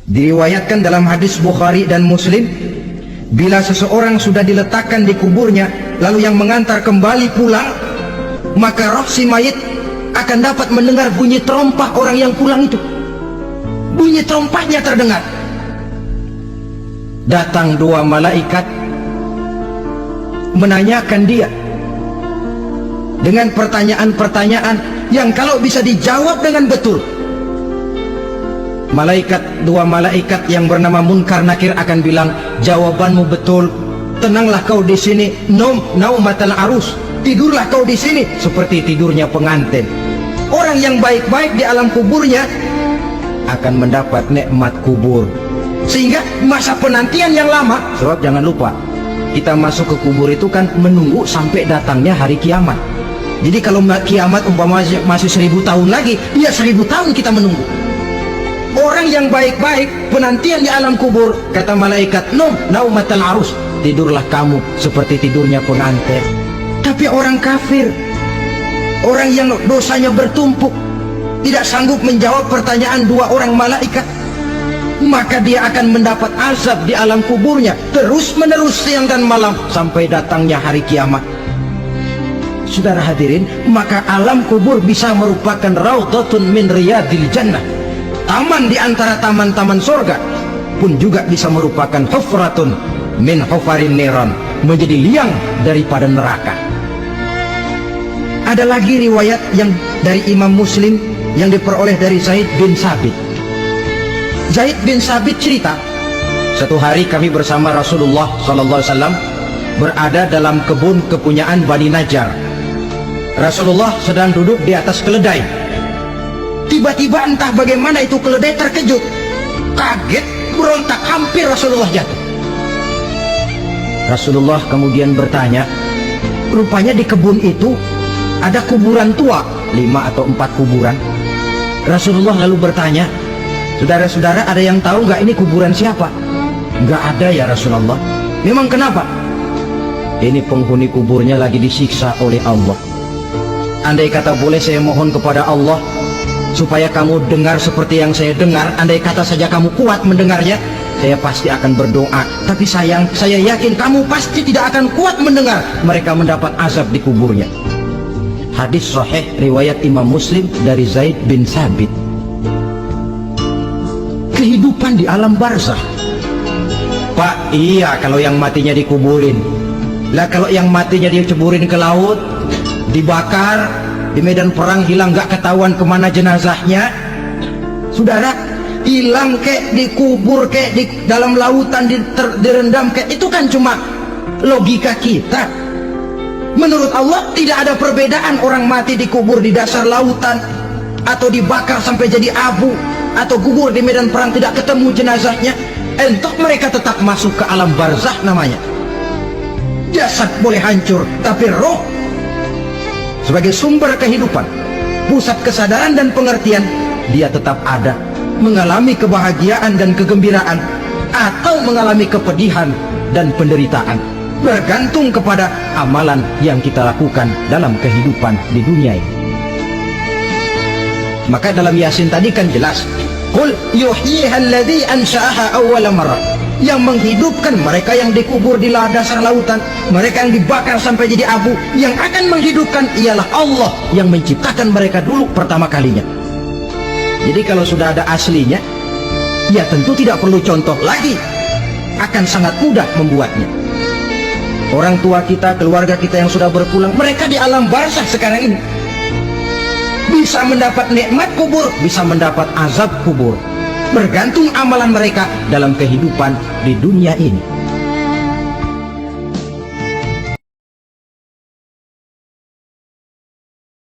Diriwayatkan dalam hadis Bukhari dan Muslim, bila seseorang sudah diletakkan di kuburnya, lalu yang mengantar kembali pulang, maka roh si mayit akan dapat mendengar bunyi terompah orang yang pulang itu. Bunyi terompahnya terdengar. Datang dua malaikat menanyakan dia dengan pertanyaan-pertanyaan yang kalau bisa dijawab dengan betul, dua malaikat yang bernama Munkar Nakir akan bilang, jawabanmu betul, tenanglah kau di sini, naumatal arus, tidurlah kau di sini seperti tidurnya pengantin. Orang yang baik-baik di alam kuburnya akan mendapat nikmat kubur, sehingga masa penantian yang lama. Sebab jangan lupa, kita masuk ke kubur itu kan menunggu sampai datangnya hari kiamat. Jadi kalau kiamat umpamanya masih 1000 tahun lagi, ya 1000 tahun kita menunggu. Orang yang baik-baik penantian di alam kubur, kata malaikat, naumatal arus, tidurlah kamu seperti tidurnya pengantin. Tapi orang kafir, orang yang dosanya bertumpuk, tidak sanggup menjawab pertanyaan dua orang malaikat, maka dia akan mendapat azab di alam kuburnya terus menerus siang dan malam sampai datangnya hari kiamat. Saudara hadirin, maka alam kubur bisa merupakan raudhatun min riyadil jannah, taman di antara taman-taman sorga, pun juga bisa merupakan hufratun min hufarin niran, menjadi liang daripada neraka. Ada lagi riwayat yang dari Imam Muslim yang diperoleh dari Zaid bin Sabit. Zaid bin Sabit cerita, satu hari kami bersama Rasulullah SAW berada dalam kebun kepunyaan Bani Najjar. Rasulullah sedang duduk di atas keledai. Tiba-tiba entah bagaimana itu keledai terkejut, kaget, berontak, hampir Rasulullah jatuh. Rasulullah kemudian bertanya, rupanya di kebun itu ada kuburan tua, 5 atau 4 kuburan. Rasulullah lalu bertanya, saudara-saudara ada yang tahu nggak ini kuburan siapa? Nggak ada ya Rasulullah. Memang kenapa? Ini penghuni kuburnya lagi disiksa oleh Allah. Andai kata boleh saya mohon kepada Allah supaya kamu dengar seperti yang saya dengar, andai kata saja kamu kuat mendengarnya, saya pasti akan berdoa. Tapi sayang, saya yakin kamu pasti tidak akan kuat mendengar mereka mendapat azab di kuburnya. Hadis sahih riwayat Imam Muslim dari Zaid bin Sabit. Kehidupan di alam barzakh. Pak, iya kalau yang matinya dikuburin. Lah kalau yang matinya diceburin ke laut, dibakar, di medan perang hilang gak ketahuan kemana jenazahnya. Saudara, hilang kek, dikubur kek, di dalam lautan direndam kek, itu kan cuma logika kita. Menurut Allah tidak ada perbedaan orang mati dikubur di dasar lautan, atau dibakar sampai jadi abu, atau kubur di medan perang tidak ketemu jenazahnya. Entah mereka tetap masuk ke alam barzakh namanya. Jasad boleh hancur, tapi roh sebagai sumber kehidupan, pusat kesadaran dan pengertian, dia tetap ada, mengalami kebahagiaan dan kegembiraan, atau mengalami kepedihan dan penderitaan, bergantung kepada amalan yang kita lakukan dalam kehidupan di dunia ini. Maka dalam Yasin tadi kan jelas, qul yuhyiha alladhi ansha'aha awwala marrah, yang menghidupkan mereka yang dikubur di dasar lautan, mereka yang dibakar sampai jadi abu, yang akan menghidupkan ialah Allah yang menciptakan mereka dulu pertama kalinya. Jadi kalau sudah ada aslinya, ya tentu tidak perlu contoh lagi, akan sangat mudah membuatnya. Orang tua kita, keluarga kita yang sudah berpulang, mereka di alam barzakh sekarang ini bisa mendapat nikmat kubur, bisa mendapat azab kubur, bergantung amalan mereka dalam kehidupan di dunia ini.